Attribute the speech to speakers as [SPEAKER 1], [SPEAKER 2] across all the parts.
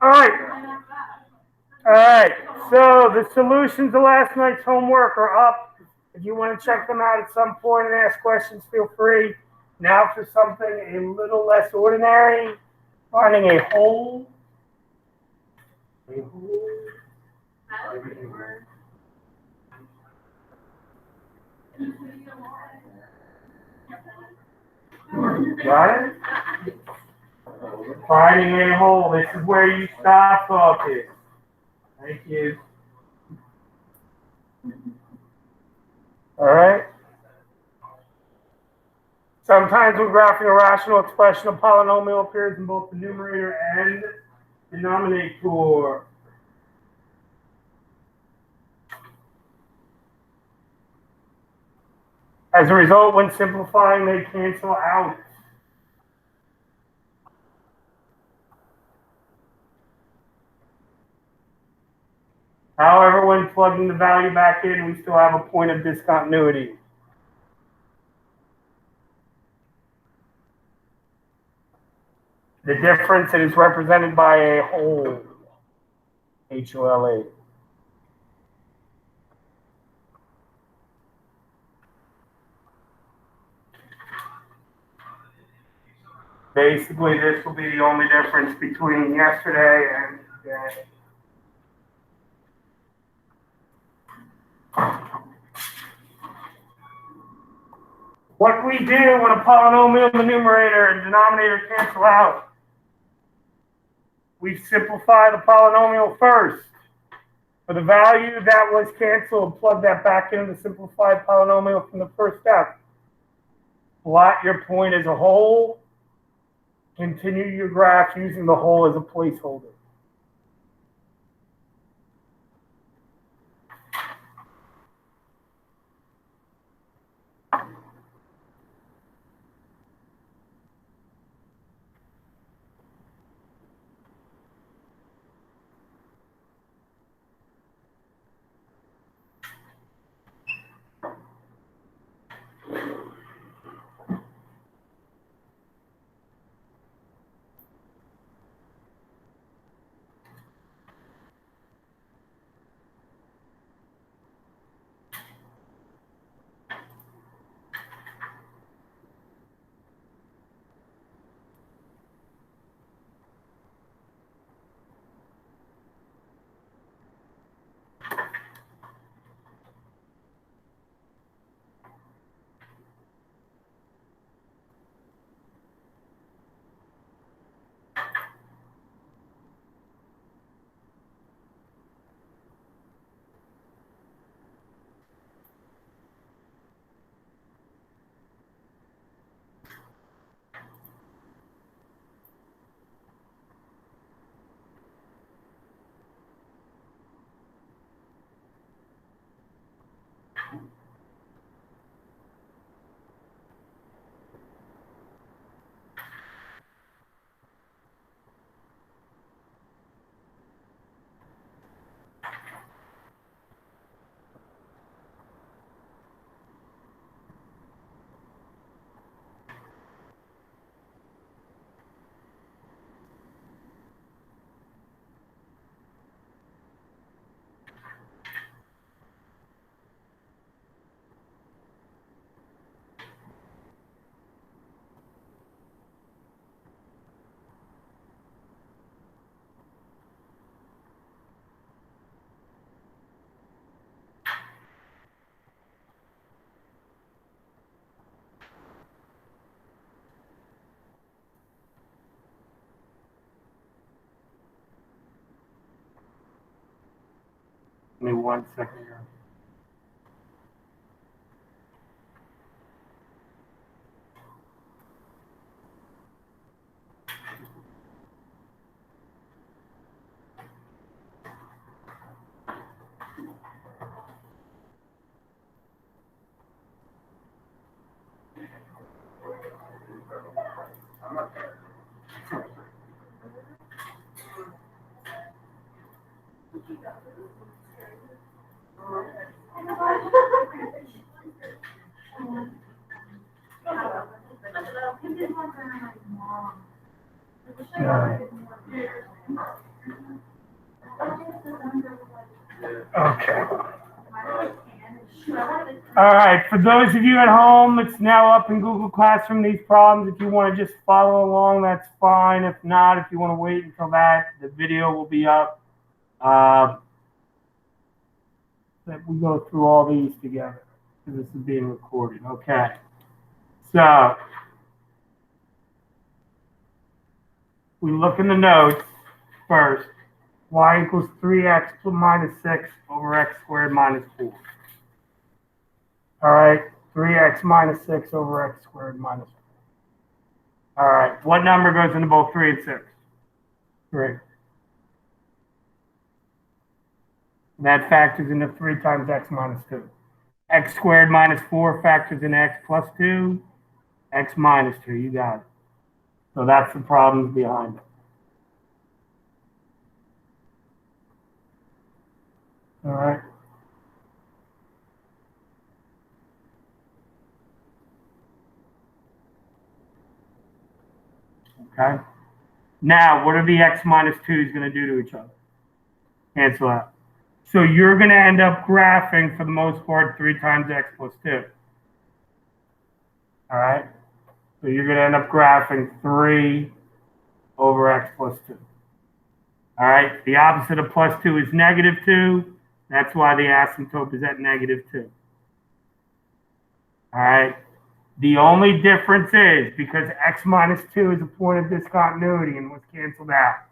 [SPEAKER 1] All right. All right. So the solutions to last night's homework are up. If you want to check them out at some point and ask questions, feel free. Now for something a little less ordinary, finding a hole. A hole. Got it? Finding a hole. This is where you stop talking. Thank you. All right. Sometimes when graphing a rational expression, a polynomial appears in both the numerator and denominator. As a result, when simplifying, they cancel out. However, when plugging the value back in, we still have a point of discontinuity. The difference is represented by a hole, HOLA. Basically, this will be the only difference between yesterday and today. What we do when a polynomial in the numerator and denominator cancel out, we simplify the polynomial first. For the value that was canceled, plug that back into the simplified polynomial from the first step. Plot your point as a whole. Continue your graph using the whole as a placeholder. Give me 1 second here. Okay. All right, for those of you at home, it's now up in Google Classroom, these problems. If you want to just follow along, that's fine. If not, if you want to wait until that, the video will be up. That we go through all these together, because this is being recorded. Okay. So, we look in the notes first. Y equals 3x minus 6 over x squared minus 4. All right, 3x minus 6 over x squared minus 4. All right, what number goes into both 3 and 6? 3. That factors into 3 times x minus 2. X squared minus 4 factors into x plus 2. X minus 2, you got it. So that's the problems behind it. All right. Okay. Now, what are the x minus 2s going to do to each other? Cancel out. So you're going to end up graphing, for the most part, 3 times x plus 2. All right? So you're going to end up graphing 3 over x plus 2. All right? The opposite of plus 2 is negative 2. That's why the asymptote is at negative 2. All right? The only difference is, because x minus 2 is a point of discontinuity and was canceled out.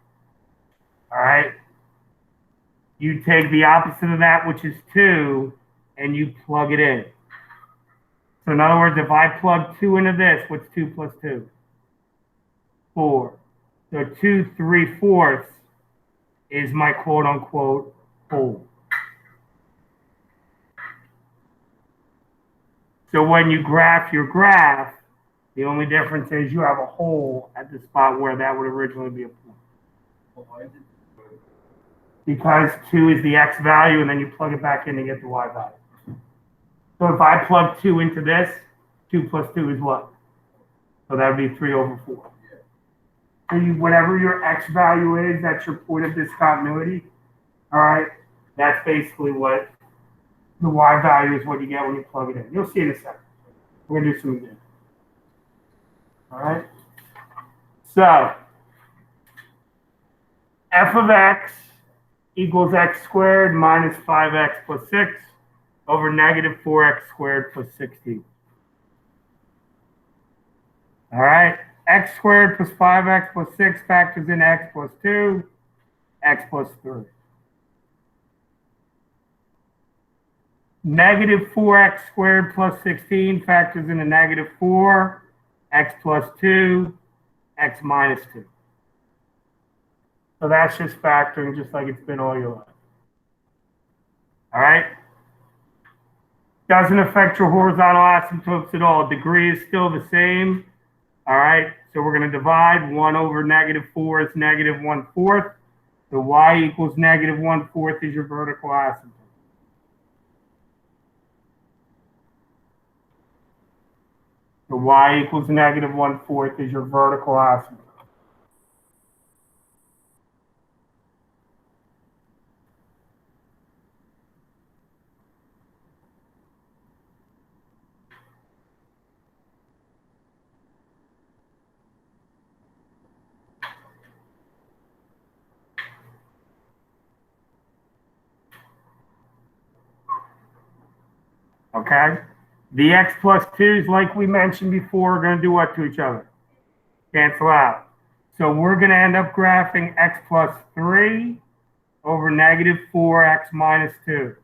[SPEAKER 1] All right? You take the opposite of that, which is 2, and you plug it in. So in other words, if I plug 2 into this, what's 2 plus 2? 4. So 2 3/4 is my quote-unquote whole. So when you graph your graph, the only difference is you have a hole at the spot where that would originally be a point. Well, why is it? Because 2 is the x value, and then you plug it back in to get the y value. So if I plug 2 into this, 2 plus 2 is what? So that would be 3 over 4. So whatever your x value is, that's your point of discontinuity. All right? That's basically what the y value is, what you get when you plug it in. You'll see in a second. We're going to do some again. All right? So, f of x equals x squared minus 5x plus 6 over negative 4x squared plus 16. All right? X squared plus 5x plus 6 factors in x plus 2, x plus 3. Negative 4x squared plus 16 factors into negative 4, x plus 2, x minus 2. So that's just factoring just like it's been all your life. All right? Doesn't affect your horizontal asymptotes at all. Degree is still the same. All right? So we're going to divide. 1 over negative 4 is negative 1/4. So y equals negative 1/4 is your vertical asymptote. So y equals negative 1/4 is your vertical asymptote. Okay? The x plus 2s, like we mentioned before, are going to do what to each other? Cancel out. So we're going to end up graphing x plus 3 over negative 4x minus 2.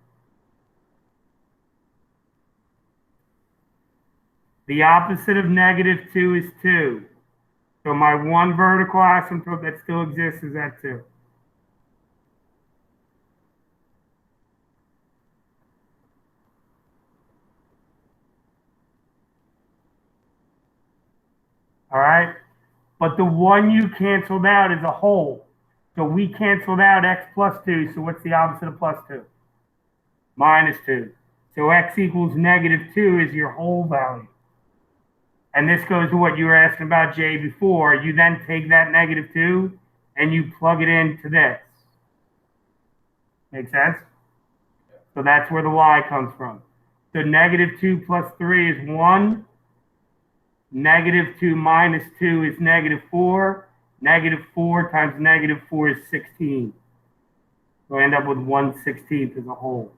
[SPEAKER 1] The opposite of negative 2 is 2. So my one vertical asymptote that still exists is at 2. All right? But the one you canceled out is a hole. So we canceled out x plus 2. So what's the opposite of plus 2? Minus 2. So x equals negative 2 is your whole value. And this goes to what you were asking about, Jay, before. You then take that negative 2 and you plug it into this. Make sense? So that's where the y comes from. So negative 2 plus 3 is 1. Negative 2 minus 2 is negative 4. Negative 4 times negative 4 is 16. So I end up with 1/16 as a whole.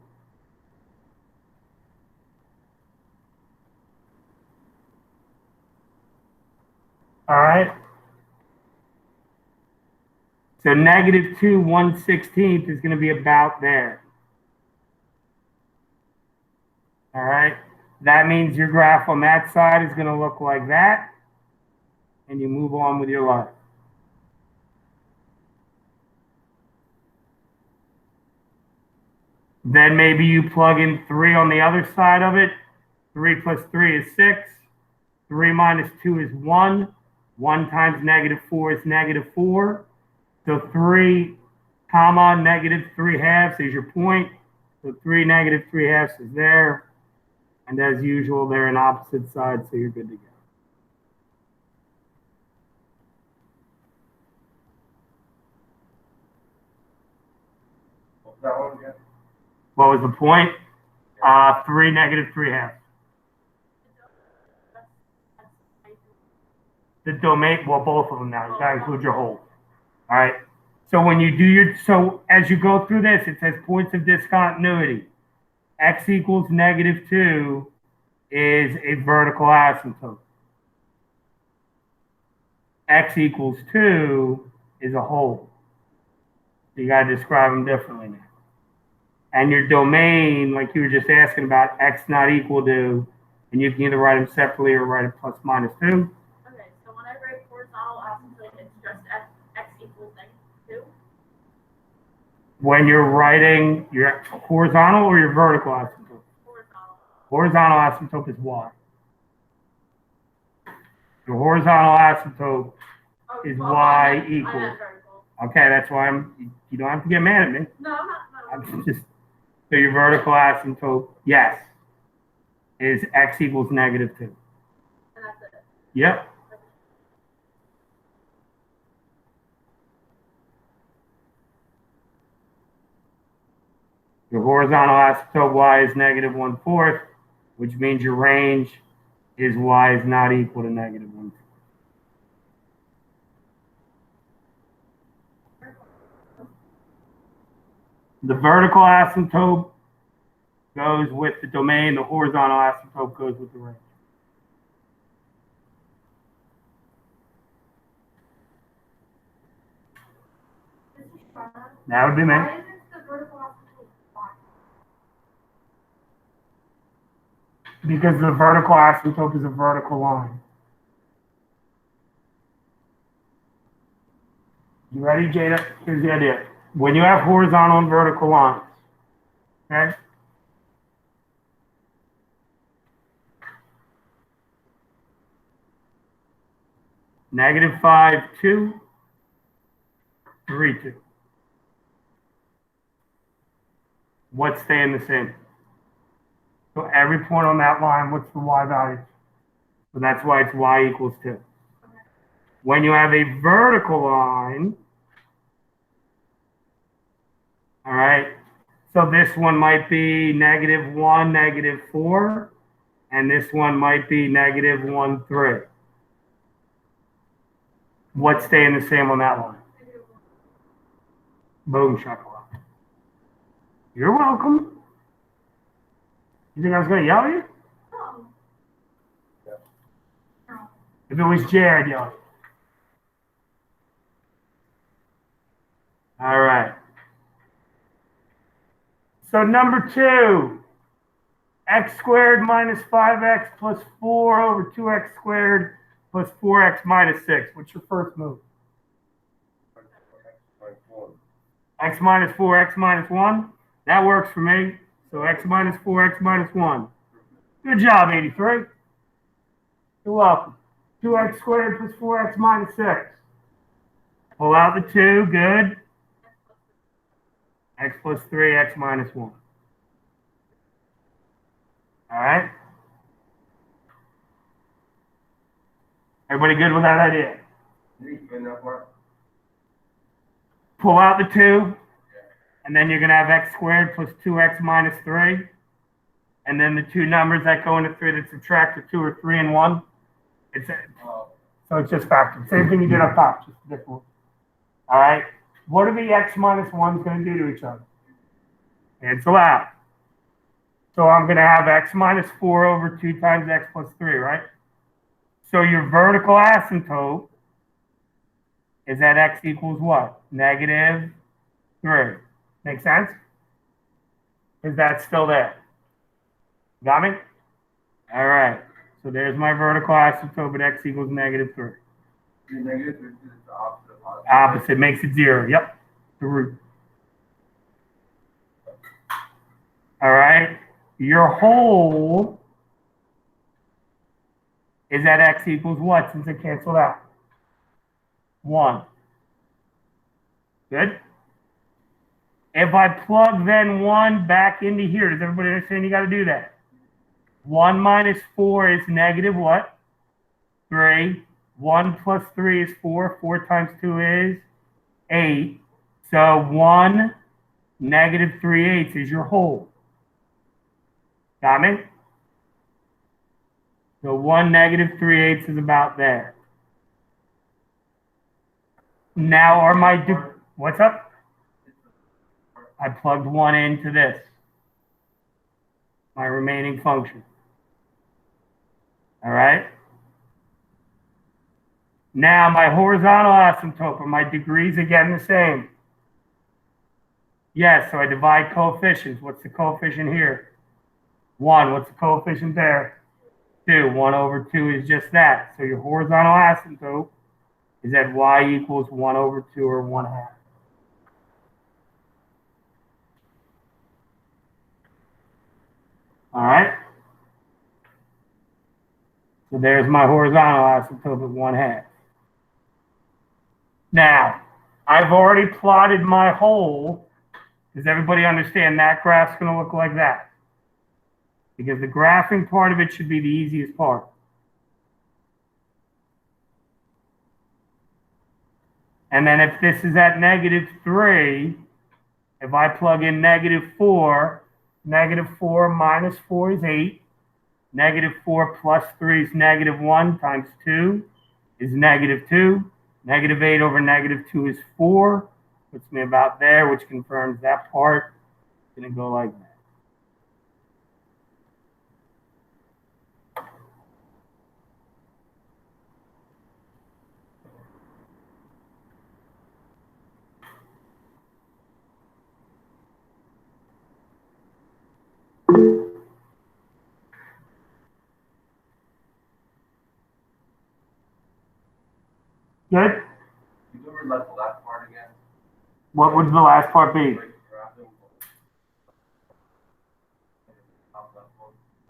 [SPEAKER 1] All right. So negative 2 1/16 is going to be about there. All right. That means your graph on that side is going to look like that. And you move on with your life. Then maybe you plug in 3 on the other side of it. 3 plus 3 is 6. 3 minus 2 is 1. 1 times negative 4 is negative 4. So 3 comma negative 3/2 is your point. So 3 negative 3/2 is there. And as usual, they're on opposite sides, so you're good to go.
[SPEAKER 2] What was that one again?
[SPEAKER 1] What was the point? 3 negative 3/2. The domain, well, both of them now. You gotta include your whole. All right. So when you do so as you go through this, it says points of discontinuity. X equals negative 2 is a vertical asymptote. X equals 2 is a whole. So you got to describe them differently now. And your domain, like you were just asking about, x not equal to, and you can either write them separately or write it plus minus 2.
[SPEAKER 3] Okay, so when I write horizontal asymptote, it's just x equals -2?
[SPEAKER 1] When you're writing your horizontal or your vertical asymptote?
[SPEAKER 3] Horizontal.
[SPEAKER 1] Horizontal asymptote is y. Your horizontal asymptote is y equals. Okay, that's why you don't have to get mad at me.
[SPEAKER 3] No, I'm not.
[SPEAKER 1] I'm just, so your vertical asymptote, yes, is x equals negative 2.
[SPEAKER 3] And that's it.
[SPEAKER 1] Yep. Your horizontal asymptote y is negative 1/4, which means your range is y is not equal to negative 1/4. The vertical asymptote goes with the domain. The horizontal asymptote goes with the range. That would be me.
[SPEAKER 3] Why isn't the vertical asymptote y?
[SPEAKER 1] Because the vertical asymptote is a vertical line. You ready, Jada? Here's the idea. When you have horizontal and vertical lines, okay? -5, 2, 3, 2. What's staying the same? So every point on that line, what's the y value? So that's why it's y equals 2. When you have a vertical line, all right, so this one might be -1, -4, and this one might be -1, 3. What's staying the same on that line? Boom, shakalaka. You're welcome. You think I was going to yell at you?
[SPEAKER 3] No. No.
[SPEAKER 1] If it was Jay, I'd yell at you. All right. So number 2, x squared minus 5x plus 4 over 2x squared plus 4x minus 6. What's your first move? X minus 4, x minus 1. That works for me. So x minus 4, x minus 1. Good job, 83. You're welcome. 2x squared plus 4x minus 6. Pull out the 2. Good. X plus 3, X minus 1. All right? Everybody good with that idea? Pull out the 2, and then you're going to have x squared plus 2x minus 3. And then the two numbers that go into 3 that subtract the 2 are 3 and 1. So it's just factored. Same thing you did up top, just a different one. All right? What are the x minus 1s going to do to each other? Cancel out. So I'm going to have x minus 4 over 2 times x plus 3, right? So your vertical asymptote is that x equals what? Negative 3. Make sense? Is that still there? Got me? All right. So there's my vertical asymptote, but x equals negative 3.
[SPEAKER 2] Negative 3 is the opposite of positive.
[SPEAKER 1] Opposite makes it 0. Yep. The root. All right. Your whole is that x equals what since it canceled out? 1. Good? If I plug then 1 back into here, does everybody understand you got to do that? 1 minus 4 is negative what? 3. 1 plus 3 is 4. 4 times 2 is 8. So 1 negative 3/8 is your whole. Got me? So 1 negative 3/8 is about there. Now are my, what's up? I plugged 1 into this. My remaining function. All right? Now my horizontal asymptote, are my degrees again the same? Yes, so I divide coefficients. What's the coefficient here? 1. What's the coefficient there? 2. 1 over 2 is just that. So your horizontal asymptote is that y equals 1 over 2 or 1/2. All right? So there's my horizontal asymptote at 1/2. Now, I've already plotted my whole. Does everybody understand that graph's going to look like that? Because the graphing part of it should be the easiest part. And then if this is at negative 3, if I plug in negative 4 minus 4 is 8. Negative 4 plus 3 is negative 1 times 2 is negative 2. Negative 8 over negative 2 is 4. Puts me about there, which confirms that part. It's going to go like that. Good?
[SPEAKER 2] You remember like the last part again?
[SPEAKER 1] What would the last part be?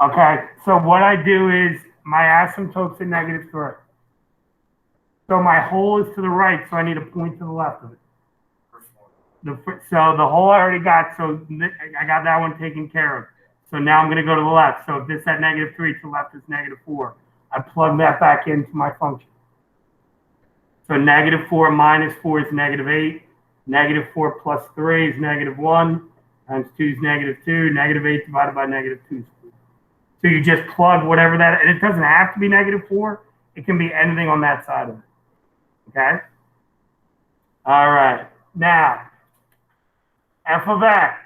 [SPEAKER 1] Okay, so what I do is my asymptote's at negative 3. So my whole is to the right, so I need a point to the left of it. So the whole I already got, so I got that one taken care of. So now I'm going to go to the left. So if this at negative 3 to the left is negative 4, I plug that back into my function. So negative 4 minus 4 is negative 8. Negative 4 plus 3 is negative 1. Times 2 is negative 2. Negative 8 divided by negative 2. So you just plug whatever that, and it doesn't have to be negative 4. It can be anything on that side of it. Okay? All right. Now, f of x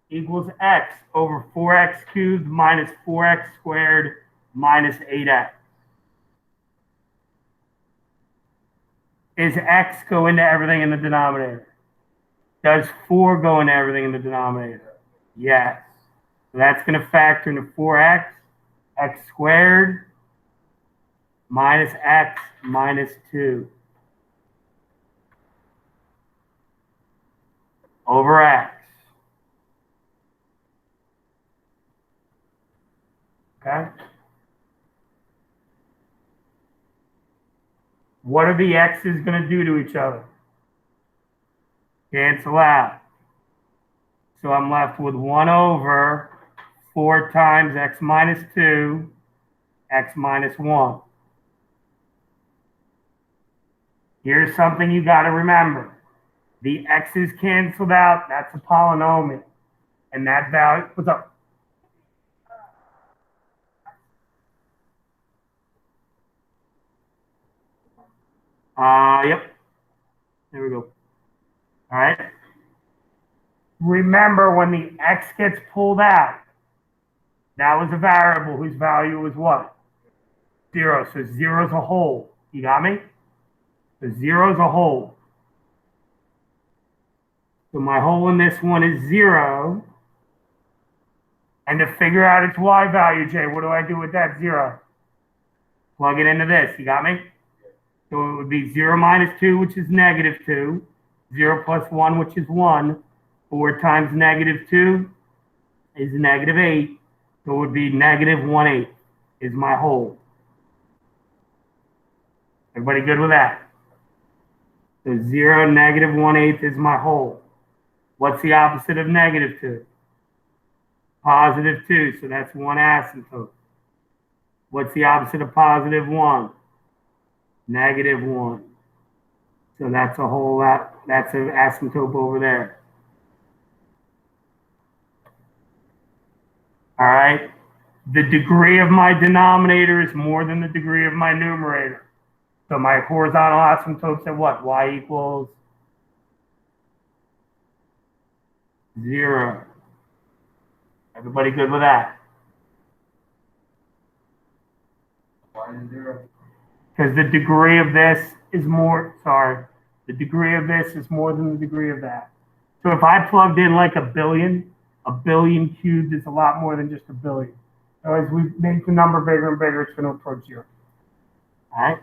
[SPEAKER 1] equals x over 4x cubed minus 4x squared minus 8x. Is x go into everything in the denominator? Does 4 go into everything in the denominator? Yes. So that's going to factor into 4x, x squared, minus x minus 2 over x. Okay? What are the x's going to do to each other? Cancel out. So I'm left with 1 over 4 times x minus 2, x minus 1. Here's something you got to remember. The x's canceled out. That's a polynomial. And that value, what's up? Yep. There we go. All right. Remember, when the x gets pulled out, that was a variable whose value was what? 0. So 0 is a whole. You got me? So 0 is a whole. So my whole in this one is 0. And to figure out its y value, Jay, what do I do with that 0? Plug it into this. You got me? So it would be 0 minus 2, which is negative 2. 0 plus 1, which is 1. 4 times negative 2 is negative 8. So it would be negative 1/8 is my whole. Everybody good with that? So 0, negative 1/8 is my whole. What's the opposite of negative 2? Positive 2, so that's 1 asymptote. What's the opposite of positive 1? Negative 1. So that's a whole, that's an asymptote over there. All right. The degree of my denominator is more than the degree of my numerator. So my horizontal asymptotes are what? Y equals 0. Everybody good with that?
[SPEAKER 2] Why is 0?
[SPEAKER 1] Because the degree of this is more, the degree of this is more than the degree of that. So if I plugged in like a billion cubed is a lot more than just a billion. So as we make the number bigger and bigger, it's going to approach 0. All right?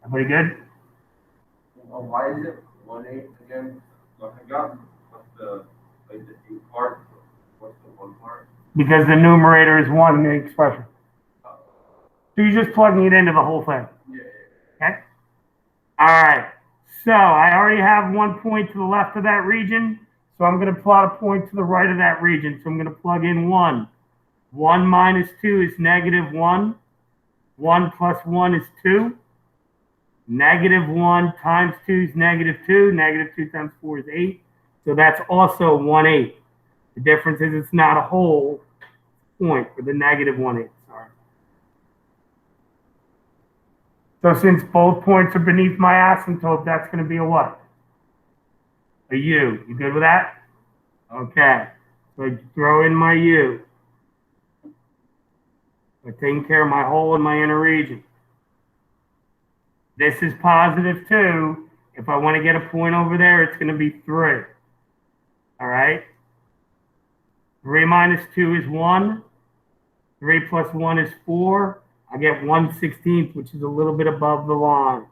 [SPEAKER 1] Everybody good?
[SPEAKER 2] Well, why is it 1/8 again? Like I got what's the 8 part? What's the 1 part?
[SPEAKER 1] Because the numerator is 1 in the expression. So you're just plugging it into the whole thing.
[SPEAKER 2] Yeah.
[SPEAKER 1] Okay? All right. So I already have 1 point to the left of that region. So I'm going to plot a point to the right of that region. So I'm going to plug in 1. 1 minus 2 is negative 1. 1 plus 1 is 2. Negative 1 times 2 is negative 2. Negative 2 times 4 is 8. So that's also 1/8. The difference is it's not a whole point for the negative 1/8. Sorry. So since both points are beneath my asymptote, that's going to be a what? A u. You good with that? Okay. So I throw in my u. I'm taking care of my whole and my inner region. This is positive 2. If I want to get a point over there, it's going to be 3. All right? 3 minus 2 is 1. 3 plus 1 is 4. I get 1/16, which is a little bit above the line.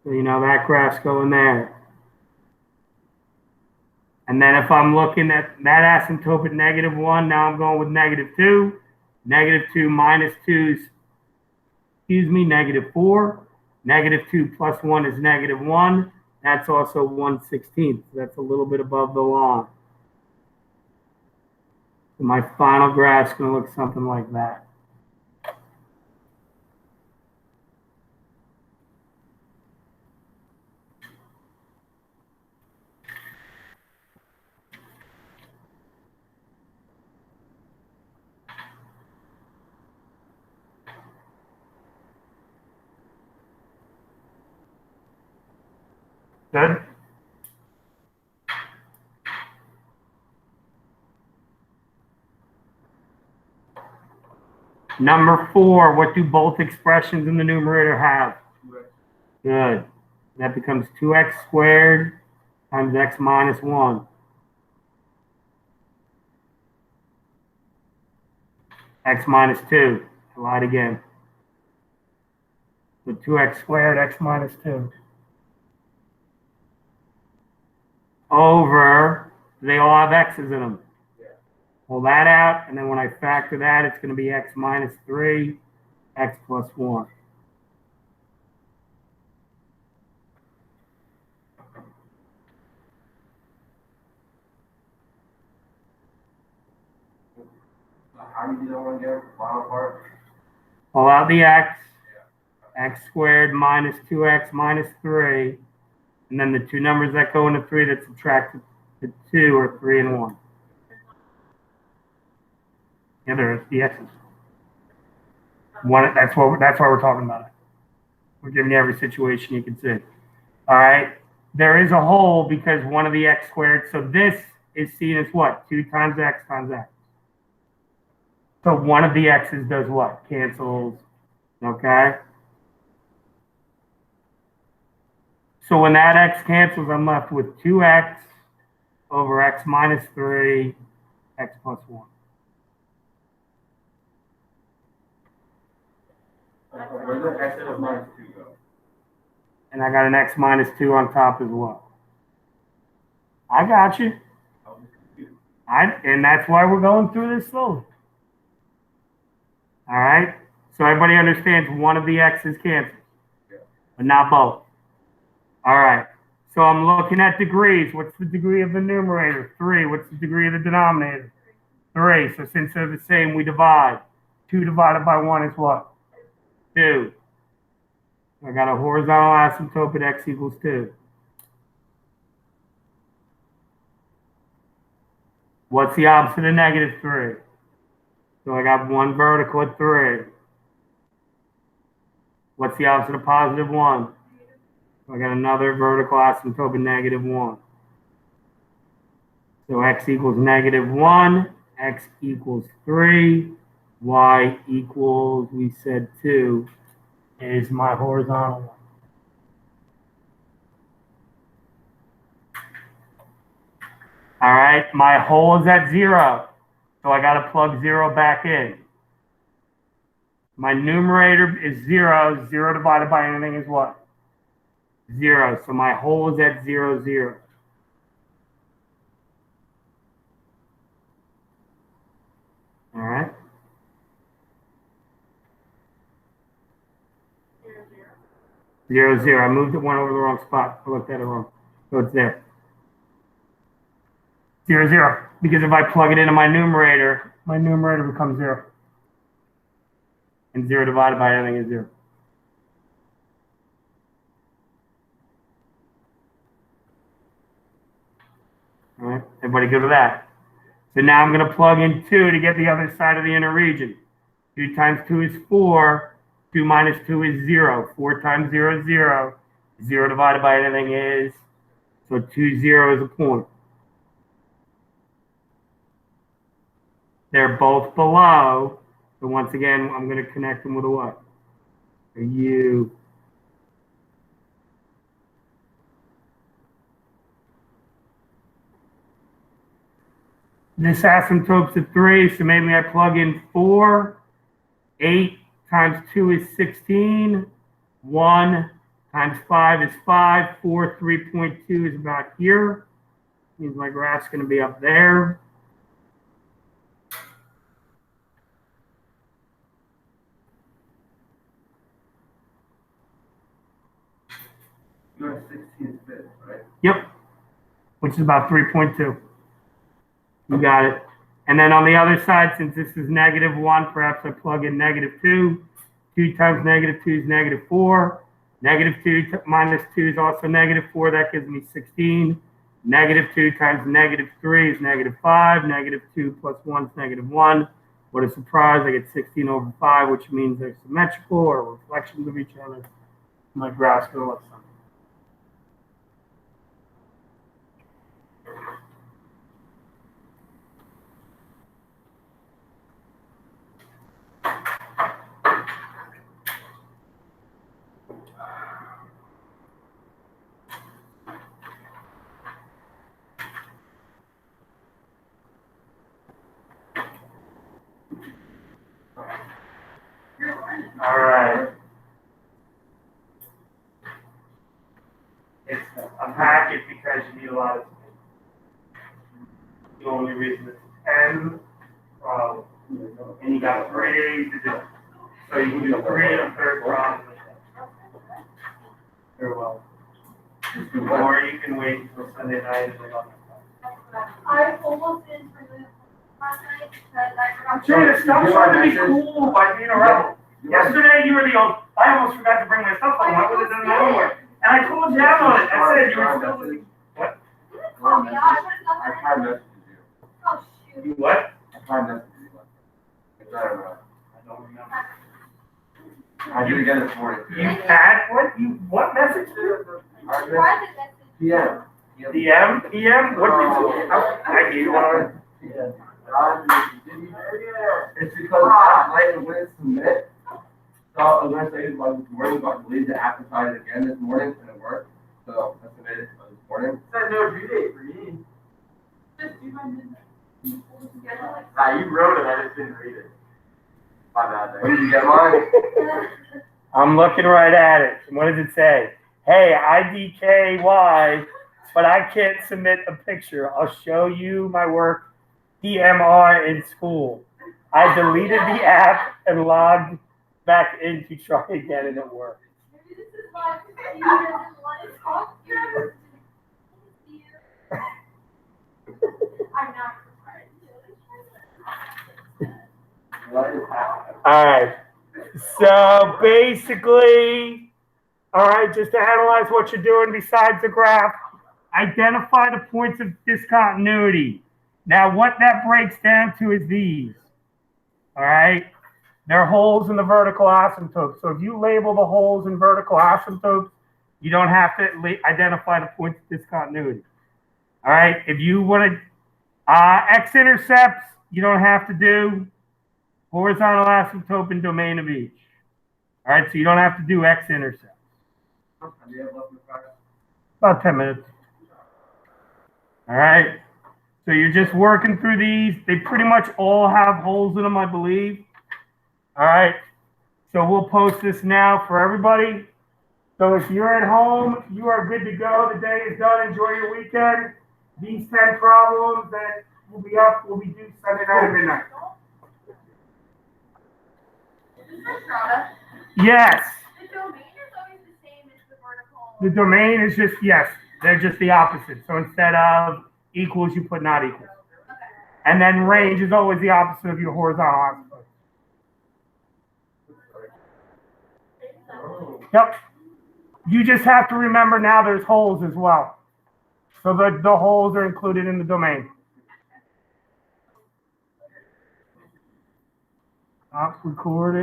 [SPEAKER 1] So you know that graph's going there. And then if I'm looking at that asymptote at negative 1, now I'm going with negative 2. Negative 2 minus 2 is, negative 4. Negative 2 plus 1 is negative 1. That's also 1/16. So that's a little bit above the line. So my final graph's going to look something like that. Good? Number 4, what do both expressions in the numerator have?
[SPEAKER 2] 2x.
[SPEAKER 1] Good. That becomes 2x squared times x minus 1. X minus 2. I lied again. So 2x squared, x minus 2. Over, they all have x's in them.
[SPEAKER 2] Yeah.
[SPEAKER 1] Pull that out, and then when I factor that, it's going to be x minus 3, x plus 1.
[SPEAKER 2] how do you do that one again? Bottom part?
[SPEAKER 1] Pull out the x squared minus 2x minus 3, and then the two numbers that go into 3 that subtract the 2 are 3 and 1. Yeah, there's the x's. That's why we're talking about it. We're giving you every situation you can see. All right. There is a hole because one of the x squared. So this is seen as what? 2 times x times x. So one of the x's does what? Cancels. Okay. So when that x cancels, I'm left with 2x over x minus 3, x plus 1.
[SPEAKER 2] Where the x plus minus 2 go?
[SPEAKER 1] And I got an x minus 2 on top as well. I got you. And that's why we're going through this slowly. All right? So everybody understands one of the x's cancels, but not both. All right. So I'm looking at degrees. What's the degree of the numerator? 3. What's the degree of the denominator? 3. So since they're the same, we divide. 2 divided by 1 is what? 2. I got a horizontal asymptote at x equals 2. What's the opposite of negative 3? So I got 1 vertical at 3. What's the opposite of positive 1? So I got another vertical asymptote at negative 1. So x equals negative 1, x equals 3, y equals, we said 2, is my horizontal one. All right, my hole is at 0, so I got to plug 0 back in. My numerator is 0. 0 divided by anything is what? 0. So my hole is at 0, 0. All right. 0, 0. I moved it one over the wrong spot. I looked at it wrong. So it's there. 0, 0. Because if I plug it into my numerator becomes 0. And 0 divided by anything is 0. All right, everybody good with that? So now I'm going to plug in 2 to get the other side of the inner region. 2 times 2 is 4. 2 minus 2 is 0. 4 times 0 is 0. 0 divided by anything is, so 2, 0 is a point. They're both below. So once again, I'm going to connect them with a what? A U. This asymptote's at 3, so maybe I plug in 4. 8 times 2 is 16. 1 times 5 is 5. 4, 3.2 is about here. Means my graph's going to be up there.
[SPEAKER 2] You're at 16 fifths, right?
[SPEAKER 1] Yep. Which is about 3.2. You got it. And then on the other side, since this is negative 1, perhaps I plug in negative 2. 2 times negative 2 is negative 4. Negative 2 minus 2 is also negative 4. That gives me 16. Negative 2 times negative 3 is negative 5. Negative 2 plus 1 is negative 1. What a surprise. I get 16 over 5, which means they're symmetrical or reflections of each other. My graph's going to look something. All right. It's a packet because you need a lot of space. The only reason it's 10 problem. And you got 3 to do. So you can do 3 and a third problem. Very well. Or you can wait until Sunday night and on.
[SPEAKER 3] I almost did for the last night, because I forgot.
[SPEAKER 1] Jada, stop trying to be cool by being a rebel.
[SPEAKER 2] You want-
[SPEAKER 1] Yesterday, you were the old, I almost forgot to bring my stuff home, I would have done my homework. And I called you out on it, I said you were still looking. What?
[SPEAKER 3] You didn't call me out, I put
[SPEAKER 2] I
[SPEAKER 3] nothing
[SPEAKER 2] tried
[SPEAKER 3] in.
[SPEAKER 2] messaging you.
[SPEAKER 3] Oh, shoot.
[SPEAKER 1] You what?
[SPEAKER 2] I tried messaging you. It's not around.
[SPEAKER 1] I don't remember.
[SPEAKER 2] I did it again this morning.
[SPEAKER 1] You had, what message?
[SPEAKER 2] Alright,
[SPEAKER 3] Why did that?
[SPEAKER 2] PM.
[SPEAKER 1] PM, what did you, I gave you one.
[SPEAKER 2] It's because last night when it submit, so I'm gonna say it was this morning, but I believe the app decided again this morning and it worked. So I submitted it this morning.
[SPEAKER 4] Said no due date for me.
[SPEAKER 3] Just do my midnight.
[SPEAKER 4] Nah, you wrote it, I just didn't read it. My bad
[SPEAKER 2] When
[SPEAKER 4] there.
[SPEAKER 2] did you get mine?
[SPEAKER 1] I'm looking right at it. What does it say? Hey, IDKY, but I can't submit a picture. I'll show you my work DMR in school. I deleted the app and logged back in to try again and it worked.
[SPEAKER 3] Maybe this is why you didn't want to talk to you. I'm not prepared.
[SPEAKER 2] What is happening?
[SPEAKER 1] All right. So basically, all right, just to analyze what you're doing besides the graph, identify the points of discontinuity. Now, what that breaks down to is these. All right. There are holes in the vertical asymptotes. So if you label the holes in vertical asymptotes, you don't have to identify the points of discontinuity. All right. If you want to x-intercepts, you don't have to do horizontal asymptote and domain of each. All right. So you don't have to do x-intercepts.
[SPEAKER 2] How do you have left in the practice?
[SPEAKER 1] About 10 minutes. All right. So you're just working through these. They pretty much all have holes in them, I believe. All right. So we'll post this now for everybody. So if you're at home, you are good to go. The day is done. Enjoy your weekend. These 10 problems that will be up will be due Sunday night at midnight.
[SPEAKER 3] Is this for Strata?
[SPEAKER 1] Yes.
[SPEAKER 3] The domain is always the same as the vertical.
[SPEAKER 1] The domain is just, yes, they're just the opposite. So instead of equals, you put not equals.
[SPEAKER 3] Okay.
[SPEAKER 1] And then range is always the opposite of your horizontal asymptote. Yep. You just have to remember now there's holes as well. So the holes are included in the domain. Recorded.